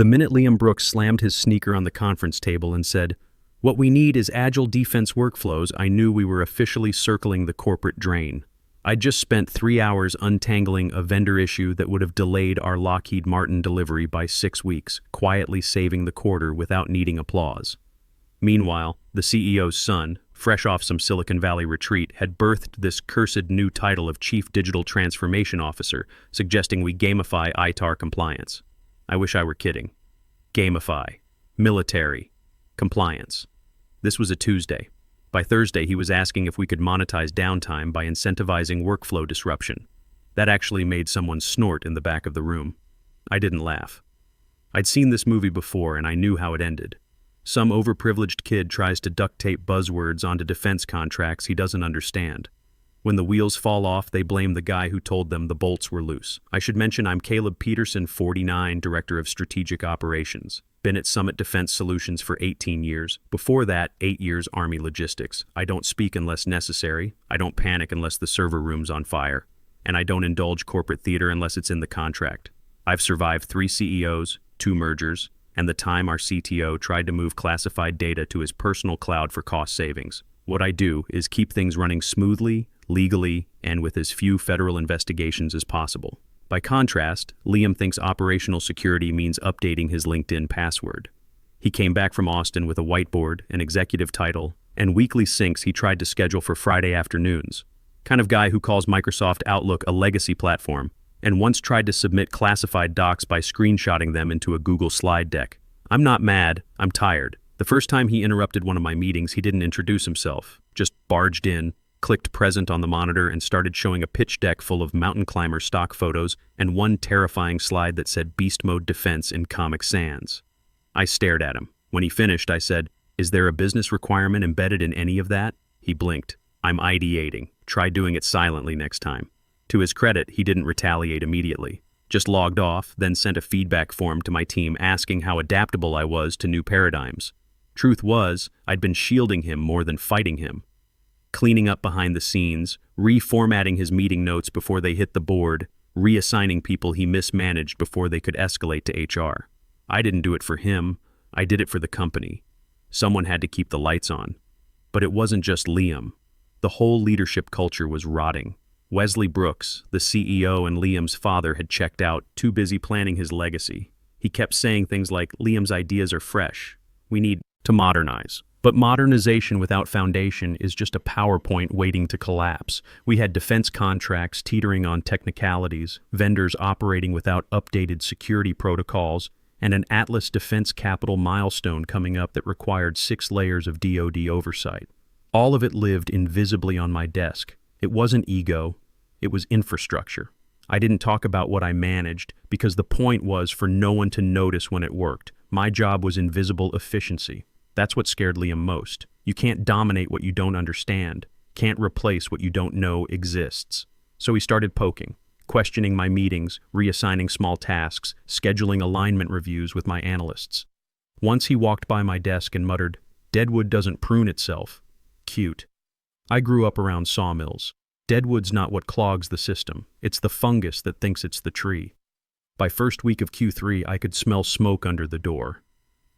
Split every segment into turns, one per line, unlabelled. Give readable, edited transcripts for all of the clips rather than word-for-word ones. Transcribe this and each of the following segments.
The minute Liam Brooks slammed his sneaker on the conference table and said, "What we need is agile defense workflows," I knew we were officially circling the corporate drain. I'd just spent 3 hours untangling a vendor issue that would have delayed our Lockheed Martin delivery by 6 weeks, quietly saving the quarter without needing applause. Meanwhile, the CEO's son, fresh off some Silicon Valley retreat, had birthed this cursed new title of Chief Digital Transformation Officer, suggesting we gamify ITAR compliance. I wish I were kidding. Gamify. Military. Compliance. This was a Tuesday. By Thursday, he was asking if we could monetize downtime by incentivizing workflow disruption. That actually made someone snort in the back of the room. I didn't laugh. I'd seen this movie before and I knew how it ended. Some overprivileged kid tries to duct tape buzzwords onto defense contracts he doesn't understand. When the wheels fall off, they blame the guy who told them the bolts were loose. I should mention I'm Caleb Peterson, 49, Director of Strategic Operations. Been at Summit Defense Solutions for 18 years. Before that, 8 years Army Logistics. I don't speak unless necessary. I don't panic unless the server room's on fire. And I don't indulge corporate theater unless it's in the contract. I've survived 3 CEOs, 2 mergers, and the time our CTO tried to move classified data to his personal cloud for cost savings. What I do is keep things running smoothly, legally, and with as few federal investigations as possible. By contrast, Liam thinks operational security means updating his LinkedIn password. He came back from Austin with a whiteboard, an executive title, and weekly syncs he tried to schedule for Friday afternoons. Kind of guy who calls Microsoft Outlook a legacy platform, and once tried to submit classified docs by screenshotting them into a Google slide deck. I'm not mad, I'm tired. The first time he interrupted one of my meetings, he didn't introduce himself, just barged in, clicked present on the monitor, and started showing a pitch deck full of mountain climber stock photos and one terrifying slide that said Beast Mode Defense in Comic Sans. I stared at him. When he finished, I said, "Is there a business requirement embedded in any of that?" He blinked. "I'm ideating. Try doing it silently next time." To his credit, he didn't retaliate immediately. Just logged off, then sent a feedback form to my team asking how adaptable I was to new paradigms. Truth was, I'd been shielding him more than fighting him. Cleaning up behind the scenes, reformatting his meeting notes before they hit the board, reassigning people he mismanaged before they could escalate to HR. I didn't do it for him, I did it for the company. Someone had to keep the lights on. But it wasn't just Liam. The whole leadership culture was rotting. Wesley Brooks, the CEO and Liam's father, had checked out, too busy planning his legacy. He kept saying things like, "Liam's ideas are fresh. We need to modernize." But modernization without foundation is just a PowerPoint waiting to collapse. We had defense contracts teetering on technicalities, vendors operating without updated security protocols, and an Atlas Defense Capital milestone coming up that required 6 layers of DoD oversight. All of it lived invisibly on my desk. It wasn't ego, it was infrastructure. I didn't talk about what I managed because the point was for no one to notice when it worked. My job was invisible efficiency. That's what scared Liam most. You can't dominate what you don't understand, can't replace what you don't know exists. So he started poking, questioning my meetings, reassigning small tasks, scheduling alignment reviews with my analysts. Once he walked by my desk and muttered, "Deadwood doesn't prune itself." Cute. I grew up around sawmills. Deadwood's not what clogs the system, it's the fungus that thinks it's the tree. By first week of Q3, I could smell smoke under the door.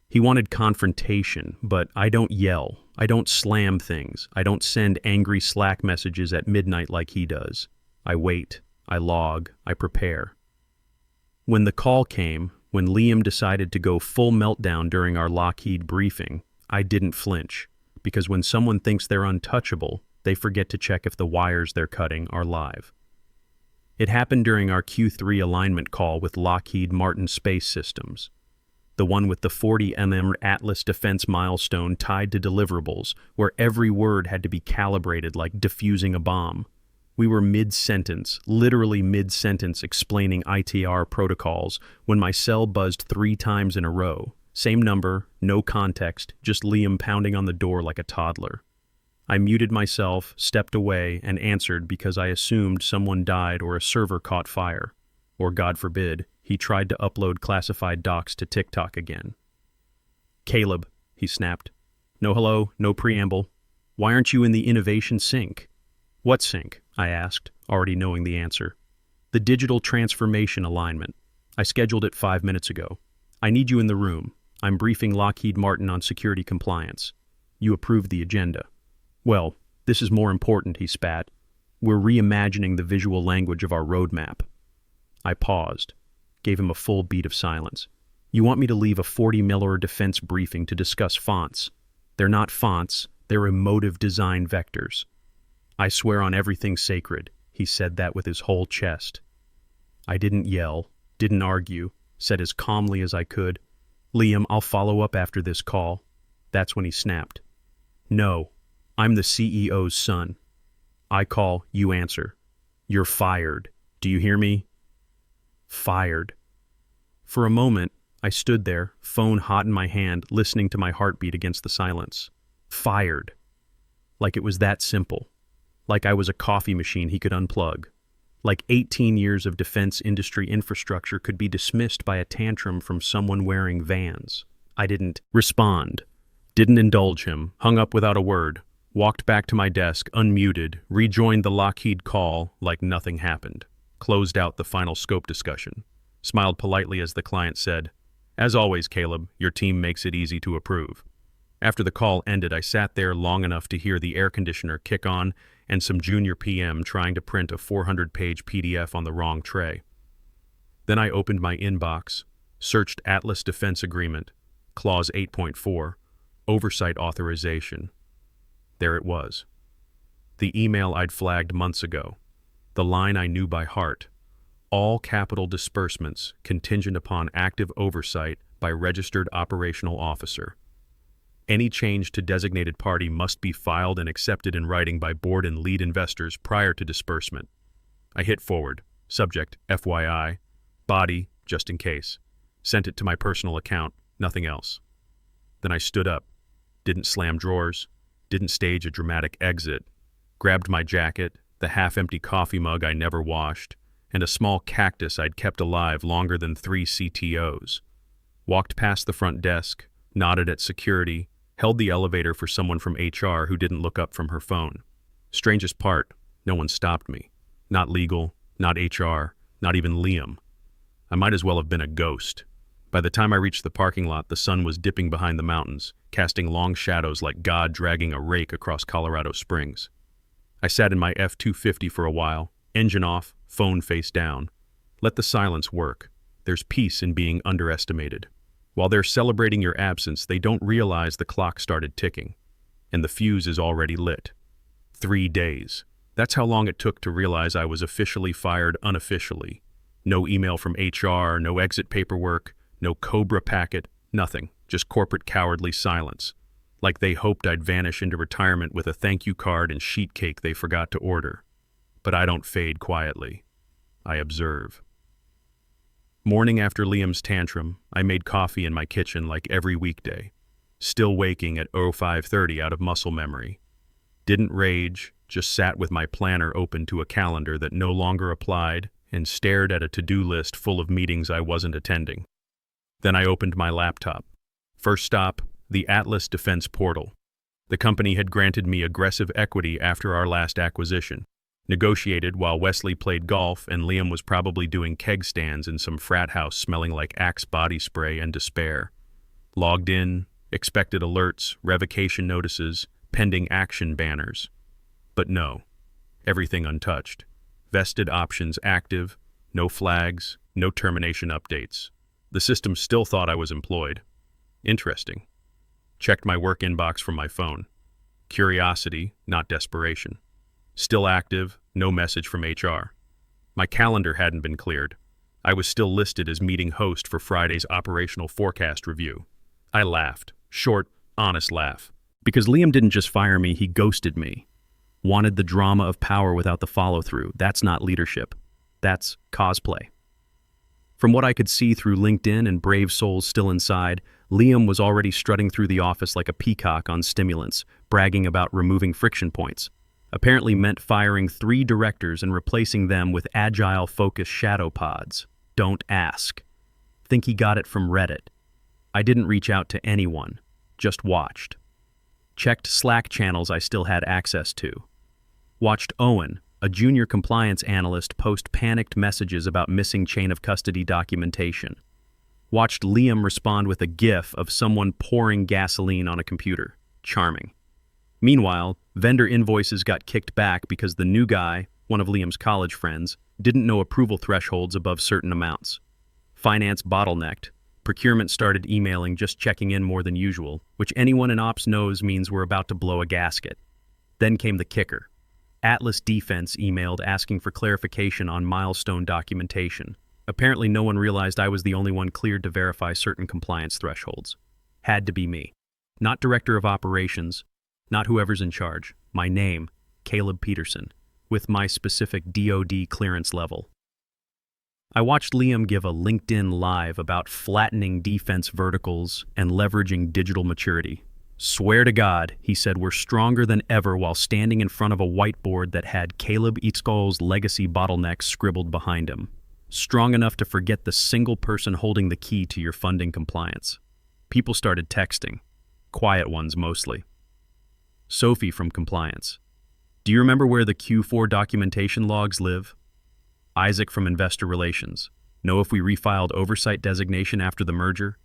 He wanted confrontation, but I don't yell, I don't slam things, I don't send angry Slack messages at midnight like he does. I wait, I log, I prepare. When the call came, when Liam decided to go full meltdown during our Lockheed briefing, I didn't flinch, because when someone thinks they're untouchable, they forget to check if the wires they're cutting are live. It happened during our Q3 alignment call with Lockheed Martin Space Systems. The one with the 40 Atlas Defense milestone tied to deliverables, where every word had to be calibrated like defusing a bomb. We were mid-sentence, literally mid-sentence, explaining ITR protocols when my cell buzzed 3 times in a row. Same number, no context, just Liam pounding on the door like a toddler. I muted myself, stepped away, and answered because I assumed someone died or a server caught fire. Or, God forbid, he tried to upload classified docs to TikTok again. "Caleb," he snapped. "No hello, no preamble. Why aren't you in the innovation sync?" "What sync?" I asked, already knowing the answer. "The digital transformation alignment. I scheduled it 5 minutes ago." I need you in the room. I'm briefing Lockheed Martin on security compliance. You approved the agenda. Well, this is more important, he spat. We're reimagining the visual language of our roadmap. I paused, gave him a full beat of silence. You want me to leave a 40mm defense briefing to discuss fonts. They're not fonts, they're emotive design vectors. I swear on everything sacred, he said that with his whole chest. I didn't yell, didn't argue, said as calmly as I could, Liam, I'll follow up after this call. That's when he snapped. No, I'm the CEO's son. I call, you answer. You're fired. Do you hear me? Fired. For a moment, I stood there, phone hot in my hand, listening to my heartbeat against the silence. Fired. Like it was that simple. Like I was a coffee machine he could unplug. Like 18 years of defense industry infrastructure could be dismissed by a tantrum from someone wearing Vans. I didn't respond, didn't indulge him, hung up without a word, walked back to my desk, unmuted, rejoined the Lockheed call like nothing happened, closed out the final scope discussion, smiled politely as the client said, As always, Caleb, your team makes it easy to approve. After the call ended, I sat there long enough to hear the air conditioner kick on and some junior PM trying to print a 400-page PDF on the wrong tray. Then I opened my inbox, searched Atlas Defense Agreement, Clause 8.4, Oversight Authorization. There it was. The email I'd flagged months ago. The line I knew by heart. All capital disbursements contingent upon active oversight by registered operational officer. Any change to designated party must be filed and accepted in writing by board and lead investors prior to disbursement. I hit forward. Subject, FYI. Body, just in case. Sent it to my personal account, nothing else. Then I stood up. Didn't slam drawers. Didn't stage a dramatic exit. Grabbed my jacket, the half-empty coffee mug I never washed, and a small cactus I'd kept alive longer than 3 CTOs. Walked past the front desk, nodded at security, held the elevator for someone from HR who didn't look up from her phone. Strangest part, no one stopped me. Not legal, not HR, not even Liam. I might as well have been a ghost. By the time I reached the parking lot, the sun was dipping behind the mountains, casting long shadows like God dragging a rake across Colorado Springs. I sat in my F-250 for a while, engine off, phone face down. Let the silence work. There's peace in being underestimated. While they're celebrating your absence, they don't realize the clock started ticking, and the fuse is already lit. 3 days. That's how long it took to realize I was officially fired unofficially. No email from HR, no exit paperwork, no Cobra packet, nothing. Just corporate cowardly silence. Like they hoped I'd vanish into retirement with a thank you card and sheet cake they forgot to order. But I don't fade quietly. I observe. Morning after Liam's tantrum, I made coffee in my kitchen like every weekday, still waking at 05:30 out of muscle memory. Didn't rage, just sat with my planner open to a calendar that no longer applied and stared at a to-do list full of meetings I wasn't attending. Then I opened my laptop. First stop, the Atlas Defense Portal. The company had granted me aggressive equity after our last acquisition. Negotiated while Wesley played golf and Liam was probably doing keg stands in some frat house smelling like Axe body spray and despair. Logged in, expected alerts, revocation notices, pending action banners. But no, everything untouched. Vested options active, no flags, no termination updates. The system still thought I was employed. Interesting. Checked my work inbox from my phone. Curiosity, not desperation. Still active, no message from HR. My calendar hadn't been cleared. I was still listed as meeting host for Friday's operational forecast review. I laughed. Short, honest laugh. Because Liam didn't just fire me, he ghosted me. Wanted the drama of power without the follow-through. That's not leadership. That's cosplay. From what I could see through LinkedIn and brave souls still inside, Liam was already strutting through the office like a peacock on stimulants, bragging about removing friction points. Apparently meant firing 3 directors and replacing them with agile-focused shadow pods. Don't ask. Think he got it from Reddit. I didn't reach out to anyone, just watched. Checked Slack channels I still had access to. Watched Owen, a junior compliance analyst, post panicked messages about missing chain of custody documentation. Watched Liam respond with a gif of someone pouring gasoline on a computer. Charming. Meanwhile, vendor invoices got kicked back because the new guy, one of Liam's college friends, didn't know approval thresholds above certain amounts. Finance bottlenecked. Procurement started emailing just checking in more than usual, which anyone in ops knows means we're about to blow a gasket. Then came the kicker. Atlas Defense emailed asking for clarification on milestone documentation. Apparently no one realized I was the only one cleared to verify certain compliance thresholds. Had to be me. Not director of operations, not whoever's in charge. My name, Caleb Peterson, with my specific DoD clearance level. I watched Liam give a LinkedIn Live about flattening defense verticals and leveraging digital maturity. Swear to God, he said we're stronger than ever while standing in front of a whiteboard that had Caleb Itzkol's legacy bottlenecks scribbled behind him. Strong enough to forget the single person holding the key to your funding compliance. People started texting. Quiet ones mostly. Sophie from compliance. Do you remember where the Q4 documentation logs live? Isaac from investor relations. Know if we refiled oversight designation after the merger?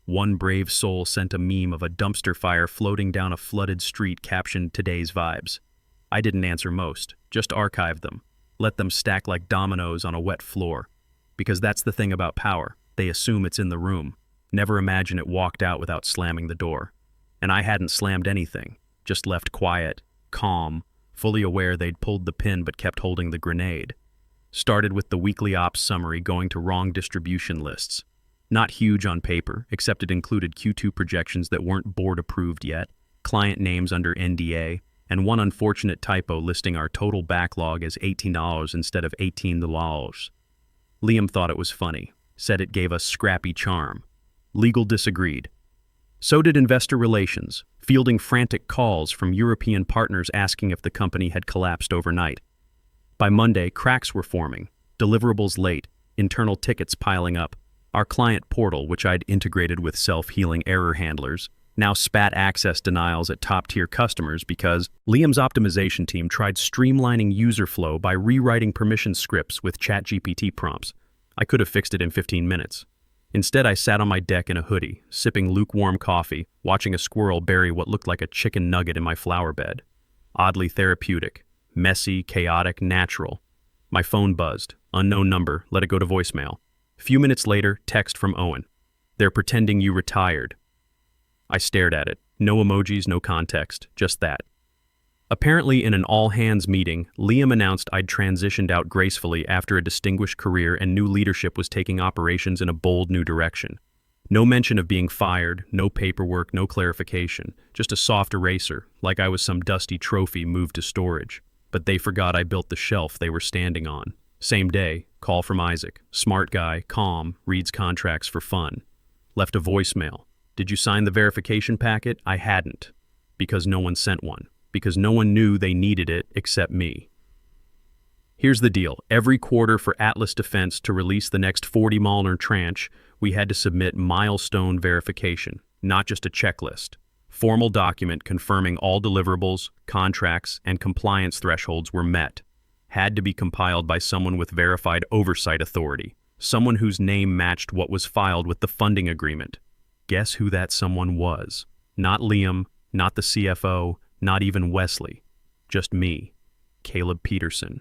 One brave soul sent a meme of a dumpster fire floating down a flooded street captioned "Today's Vibes." I didn't answer most, just archived them. Let them stack like dominoes on a wet floor. Because that's the thing about power. They assume it's in the room. Never imagine it walked out without slamming the door. And I hadn't slammed anything, just left quiet, calm, fully aware they'd pulled the pin but kept holding the grenade. Started with the weekly ops summary going to wrong distribution lists. Not huge on paper, except it included Q2 projections that weren't board approved yet, client names under NDA, and one unfortunate typo listing our total backlog as $18 instead of $18. Liam thought it was funny, said it gave us scrappy charm. Legal disagreed. So did investor relations, fielding frantic calls from European partners asking if the company had collapsed overnight. By Monday, cracks were forming, deliverables late, internal tickets piling up. Our client portal, which I'd integrated with self-healing error handlers, now spat access denials at top-tier customers because Liam's optimization team tried streamlining user flow by rewriting permission scripts with ChatGPT prompts. I could have fixed it in 15 minutes. Instead, I sat on my deck in a hoodie, sipping lukewarm coffee, watching a squirrel bury what looked like a chicken nugget in my flower bed. Oddly therapeutic. Messy, chaotic, natural. My phone buzzed. Unknown number. Let it go to voicemail. Few minutes later, text from Owen. They're pretending you retired. I stared at it. No emojis, no context. Just that. Apparently, in an all-hands meeting, Liam announced I'd transitioned out gracefully after a distinguished career and new leadership was taking operations in a bold new direction. No mention of being fired, no paperwork, no clarification. Just a soft eraser, like I was some dusty trophy moved to storage. But they forgot I built the shelf they were standing on. Same day, call from Isaac. Smart guy, calm, reads contracts for fun. Left a voicemail. Did you sign the verification packet? I hadn't. Because no one sent one. Because no one knew they needed it except me. Here's the deal. Every quarter for Atlas Defense to release the next 40 Molnar tranche, we had to submit milestone verification, not just a checklist. Formal document confirming all deliverables, contracts, and compliance thresholds were met. Had to be compiled by someone with verified oversight authority, someone whose name matched what was filed with the funding agreement. Guess who that someone was? Not Liam, not the CFO, not even Wesley. Just me, Caleb Peterson.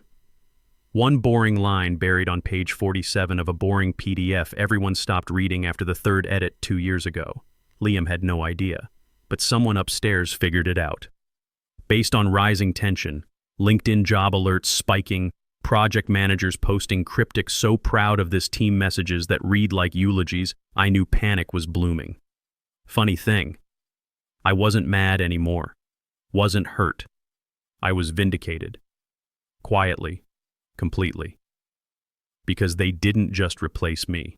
One boring line buried on page 47 of a boring PDF everyone stopped reading after the third edit 2 years ago. Liam had no idea, but someone upstairs figured it out. Based on rising tension, LinkedIn job alerts spiking, project managers posting cryptic "so proud of this team" messages that read like eulogies, I knew panic was blooming. Funny thing, I wasn't mad anymore. Wasn't hurt. I was vindicated. Quietly. Completely. Because they didn't just replace me.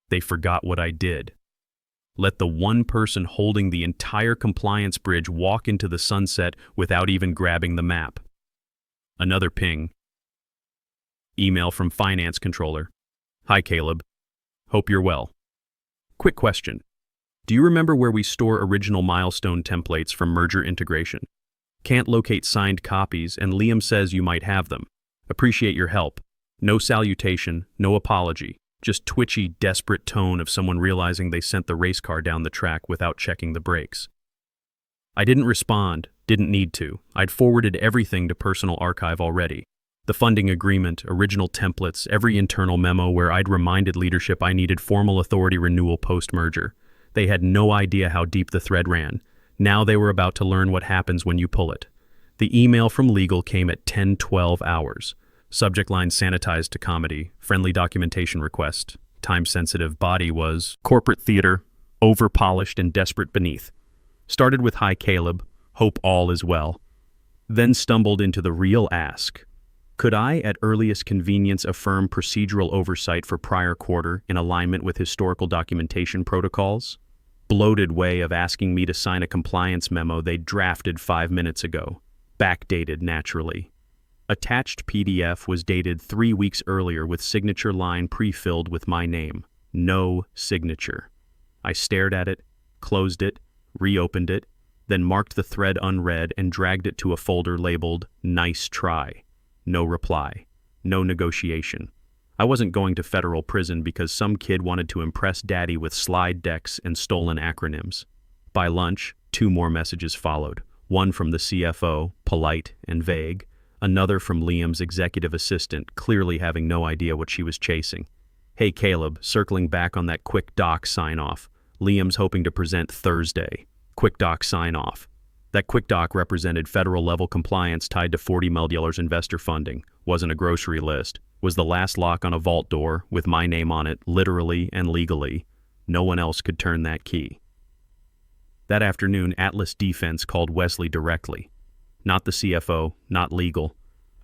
They forgot what I did. Let the one person holding the entire compliance bridge walk into the sunset without even grabbing the map. Another ping. Email from finance controller. Hi, Caleb. Hope you're well. Quick question. Do you remember where we store original milestone templates from merger integration? Can't locate signed copies, and Liam says you might have them. Appreciate your help. No salutation, no apology. just twitchy, desperate tone of someone realizing they sent the race car down the track without checking the brakes. I didn't respond, didn't need to. I'd forwarded everything to personal archive already. The funding agreement, original templates, every internal memo where I'd reminded leadership I needed formal authority renewal post-merger. They had no idea how deep the thread ran. Now they were about to learn what happens when you pull it. The email from legal came at 10:12 hours. Subject line sanitized to comedy, friendly documentation request. Time-sensitive body was corporate theater, over-polished and desperate beneath. Started with hi Caleb, hope all is well. Then stumbled into the real ask. Could I, at earliest convenience, affirm procedural oversight for prior quarter in alignment with historical documentation protocols? Bloated way of asking me to sign a compliance memo they'd drafted 5 minutes ago. Backdated, naturally. Attached PDF was dated 3 weeks earlier with signature line pre-filled with my name. No signature. I stared at it, closed it, reopened it, then marked the thread unread and dragged it to a folder labeled "Nice Try." No reply. No negotiation. I wasn't going to federal prison because some kid wanted to impress daddy with slide decks and stolen acronyms. By lunch, 2 more messages followed. One from the CFO, polite and vague. Another from Liam's executive assistant, clearly having no idea what she was chasing. Hey Caleb, circling back on that quick doc sign-off. Liam's hoping to present Thursday. Quick doc sign-off. That quick doc represented federal-level compliance tied to $40 million investor funding. Wasn't a grocery list. Was the last lock on a vault door, with my name on it, literally and legally. No one else could turn that key. That afternoon, Atlas Defense called Wesley directly. Not the CFO, not legal.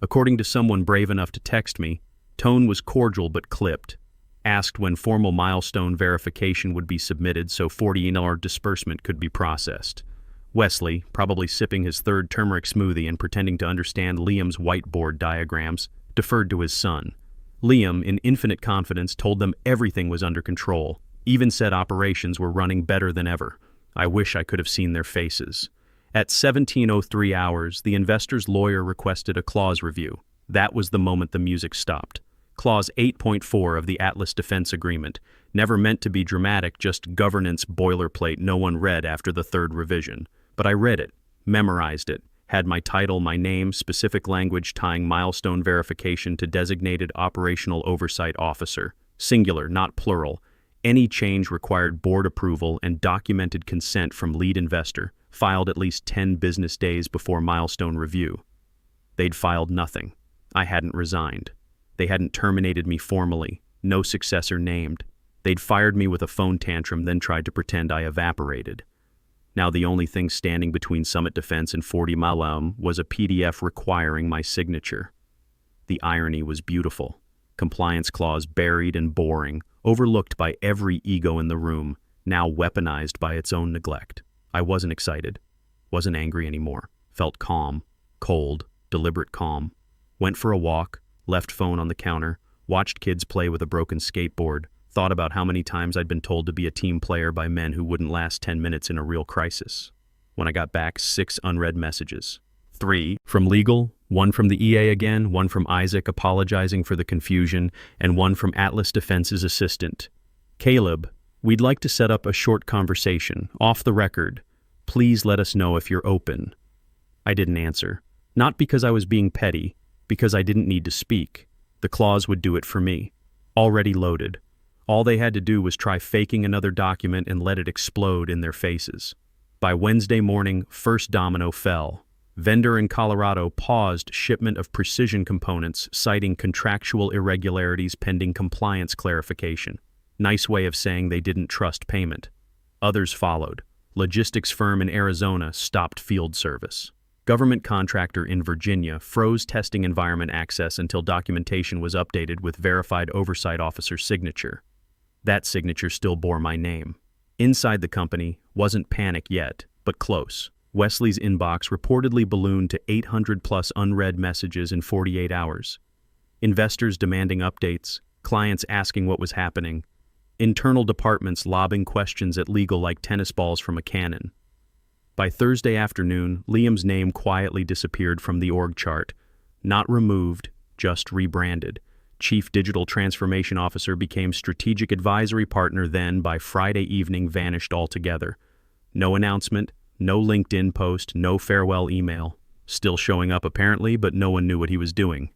According to someone brave enough to text me, tone was cordial but clipped. Asked when formal milestone verification would be submitted so $40 disbursement could be processed. Wesley, probably sipping his third turmeric smoothie and pretending to understand Liam's whiteboard diagrams, deferred to his son. Liam, in infinite confidence, told them everything was under control, even said operations were running better than ever. I wish I could have seen their faces. At 17:03 hours, the investor's lawyer requested a clause review. That was the moment the music stopped. Clause 8.4 of the Atlas Defense Agreement, never meant to be dramatic, just governance boilerplate no one read after the 3rd revision. But I read it, memorized it, had my title, my name, specific language tying milestone verification to designated operational oversight officer, singular, not plural. Any change required board approval and documented consent from lead investor, filed at least 10 business days before milestone review. They'd filed nothing. I hadn't resigned. They hadn't terminated me formally, no successor named. They'd fired me with a phone tantrum, then tried to pretend I evaporated. Now the only thing standing between Summit Defense and 40 Malam was a PDF requiring my signature. The irony was beautiful. Compliance clause buried and boring, overlooked by every ego in the room, now weaponized by its own neglect. I wasn't excited, wasn't angry anymore, felt calm, cold, deliberate calm. Went for a walk, left phone on the counter, watched kids play with a broken skateboard, thought about how many times I'd been told to be a team player by men who wouldn't last 10 minutes in a real crisis. When I got back, 6 unread messages. 3 from legal, 1 from the EA again, 1 from Isaac apologizing for the confusion, and 1 from Atlas Defense's assistant. Caleb, we'd like to set up a short conversation, off the record. Please let us know if you're open. I didn't answer. Not because I was being petty, because I didn't need to speak. The clause would do it for me. Already loaded. All they had to do was try faking another document and let it explode in their faces. By Wednesday morning, first domino fell. Vendor in Colorado paused shipment of precision components, citing contractual irregularities pending compliance clarification. Nice way of saying they didn't trust payment. Others followed. Logistics firm in Arizona stopped field service. Government contractor in Virginia froze testing environment access until documentation was updated with verified oversight officer signature. That signature still bore my name. Inside the company, wasn't panic yet, but close. Wesley's inbox reportedly ballooned to 800+ unread messages in 48 hours. Investors demanding updates, clients asking what was happening, internal departments lobbing questions at legal like tennis balls from a cannon. By Thursday afternoon, Liam's name quietly disappeared from the org chart. Not removed, just rebranded. Chief Digital Transformation Officer, became Strategic Advisory Partner, then by Friday evening vanished altogether. No announcement, no LinkedIn post, no farewell email. Still showing up apparently, but no one knew what he was doing.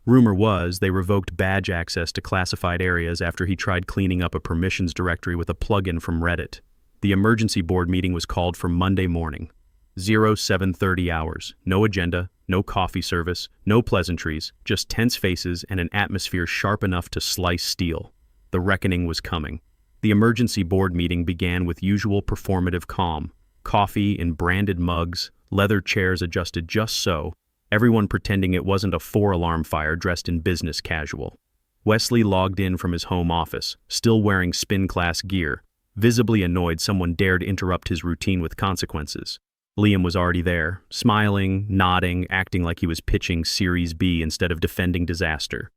Rumor was they revoked badge access to classified areas after he tried cleaning up a permissions directory with a plugin from Reddit. The emergency board meeting was called for Monday morning. 07:30 hours. No agenda, no coffee service, no pleasantries, just tense faces and an atmosphere sharp enough to slice steel. The reckoning was coming. The emergency board meeting began with usual performative calm. Coffee in branded mugs, leather chairs adjusted just so, everyone pretending it wasn't a 4-alarm fire dressed in business casual. Wesley logged in from his home office, still wearing spin-class gear, visibly annoyed someone dared interrupt his routine with consequences. Liam was already there, smiling, nodding, acting like he was pitching Series B instead of defending disaster.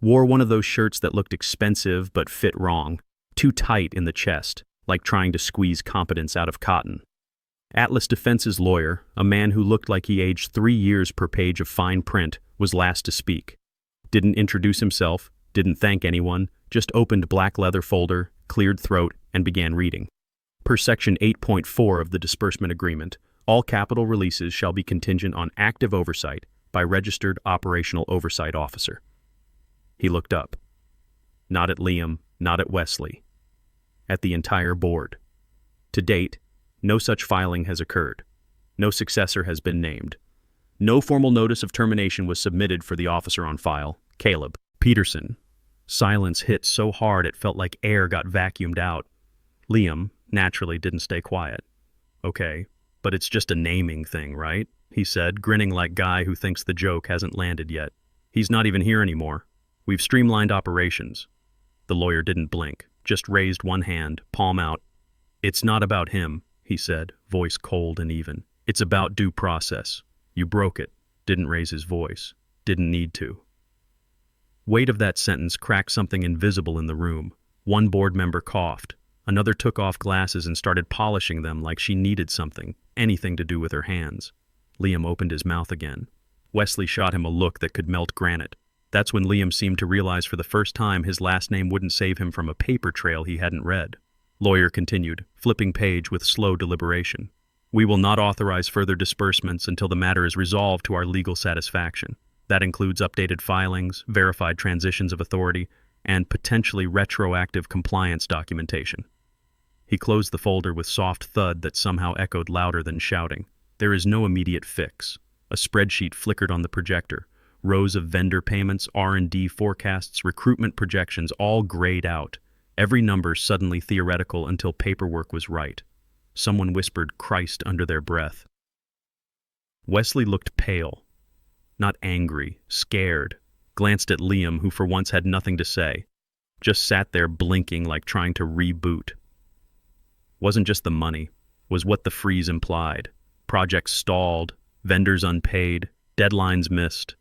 Wore one of those shirts that looked expensive but fit wrong, too tight in the chest, like trying to squeeze competence out of cotton. Atlas Defense's lawyer, a man who looked like he aged 3 years per page of fine print, was last to speak. Didn't introduce himself, didn't thank anyone, just opened black leather folder, cleared throat, and began reading. Per Section 8.4 of the Disbursement Agreement, all capital releases shall be contingent on active oversight by registered operational oversight officer. He looked up. Not at Liam, not at Wesley. At the entire board. To date, no such filing has occurred. No successor has been named. No formal notice of termination was submitted for the officer on file, Caleb Peterson. Silence hit so hard it felt like air got vacuumed out. Liam, naturally, didn't stay quiet. Okay, but it's just a naming thing, right? He said, grinning like guy who thinks the joke hasn't landed yet. He's not even here anymore. We've streamlined operations. The lawyer didn't blink, just raised one hand, palm out. It's not about him, he said, voice cold and even. It's about due process. You broke it. Didn't raise his voice. Didn't need to. Weight of that sentence cracked something invisible in the room. One board member coughed. Another took off glasses and started polishing them like she needed something, anything to do with her hands. Liam opened his mouth again. Wesley shot him a look that could melt granite. That's when Liam seemed to realize for the first time his last name wouldn't save him from a paper trail he hadn't read. Lawyer continued, flipping page with slow deliberation. We will not authorize further disbursements until the matter is resolved to our legal satisfaction. That includes updated filings, verified transitions of authority, and potentially retroactive compliance documentation. He closed the folder with soft thud that somehow echoed louder than shouting. There is no immediate fix. A spreadsheet flickered on the projector. Rows of vendor payments, R&D forecasts, recruitment projections, all grayed out. Every number suddenly theoretical until paperwork was right. Someone whispered Christ under their breath. Wesley looked pale. Not angry, scared. Glanced at Liam, who for once had nothing to say. Just sat there blinking like trying to reboot. Wasn't just the money. Was what the freeze implied. Projects stalled, vendors unpaid, deadlines missed.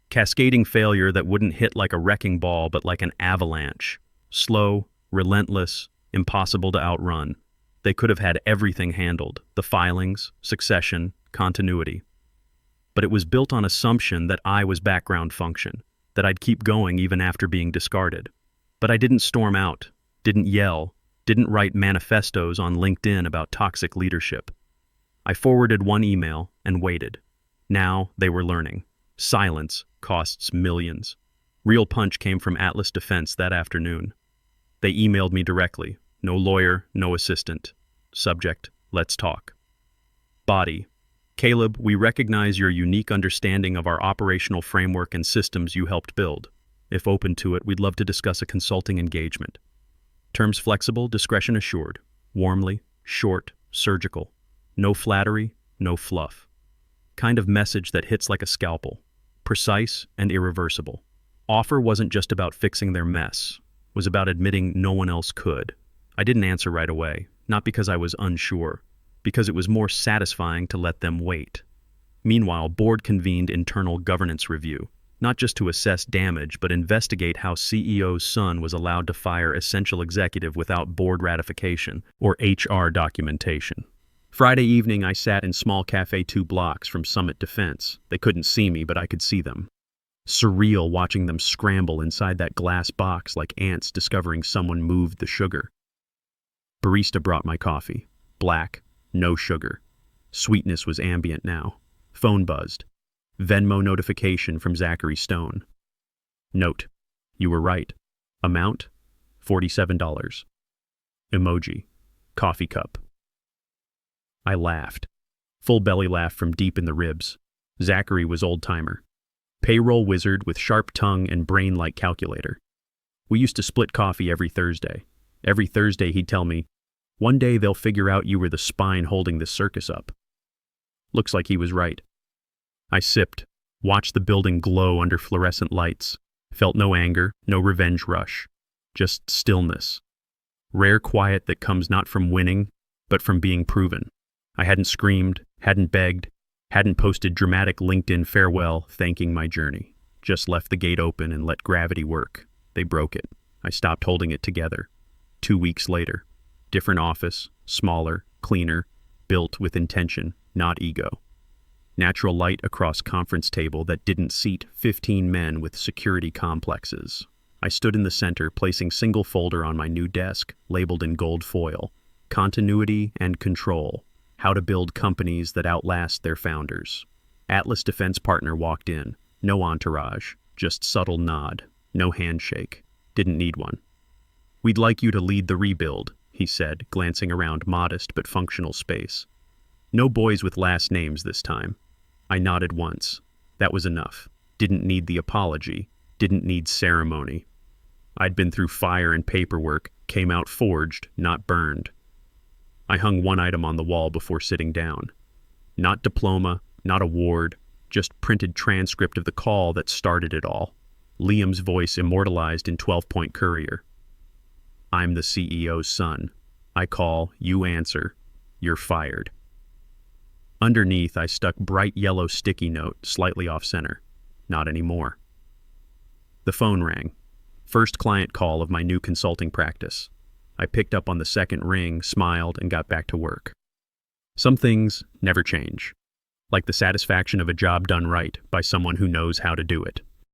Cascading failure that wouldn't hit like a wrecking ball but like an avalanche. Slow, relentless, impossible to outrun. They could have had everything handled, the filings, succession, continuity. But it was built on assumption that I was background function, that I'd keep going even after being discarded. But I didn't storm out, didn't yell, didn't write manifestos on LinkedIn about toxic leadership. I forwarded one email and waited. Now they were learning. Silence costs millions. Real punch came from Atlas Defense that afternoon. They emailed me directly. No lawyer, no assistant. Subject, let's talk. Body. Caleb, we recognize your unique understanding of our operational framework and systems you helped build. If open to it, we'd love to discuss a consulting engagement. Terms flexible, discretion assured. Warmly, short, surgical. No flattery, no fluff. Kind of message that hits like a scalpel. Precise and irreversible. Offer wasn't just about fixing their mess. It was about admitting no one else could. I didn't answer right away, not because I was unsure, because it was more satisfying to let them wait. Meanwhile, board convened internal governance review, not just to assess damage, but investigate how CEO's son was allowed to fire essential executive without board ratification or HR documentation. Friday evening, I sat in small cafe 2 blocks from Summit Defense. They couldn't see me, but I could see them. Surreal watching them scramble inside that glass box like ants discovering someone moved the sugar. Barista brought my coffee. Black, no sugar. Sweetness was ambient now. Phone buzzed. Venmo notification from Zachary Stone. Note: you were right. Amount: $47. Emoji: coffee cup. I laughed. Full belly laugh from deep in the ribs. Zachary was old-timer. Payroll wizard with sharp tongue and brain-like calculator. We used to split coffee every Thursday. Every Thursday he'd tell me, "One day they'll figure out you were the spine holding this circus up." Looks like he was right. I sipped, watched the building glow under fluorescent lights, felt no anger, no revenge rush, just stillness. Rare quiet that comes not from winning, but from being proven. I hadn't screamed, hadn't begged, hadn't posted dramatic LinkedIn farewell thanking my journey. Just left the gate open and let gravity work. They broke it. I stopped holding it together. 2 weeks later. Different office, smaller, cleaner, built with intention, not ego. Natural light across conference table that didn't seat 15 men with security complexes. I stood in the center, placing single folder on my new desk, labeled in gold foil. Continuity and control. How to build companies that outlast their founders. Atlas Defense Partner walked in. No entourage, just subtle nod. No handshake. Didn't need one. "We'd like you to lead the rebuild," he said, glancing around modest but functional space. No boys with last names this time. I nodded once. That was enough. Didn't need the apology. Didn't need ceremony. I'd been through fire and paperwork, came out forged, not burned. I hung one item on the wall before sitting down. Not diploma, not award, just printed transcript of the call that started it all. Liam's voice immortalized in 12-point courier. "I'm the CEO's son. I call, you answer. You're fired." Underneath, I stuck bright yellow sticky note, slightly off-center. Not anymore. The phone rang. First client call of my new consulting practice. I picked up on the second ring, smiled, and got back to work. Some things never change, like the satisfaction of a job done right by someone who knows how to do it.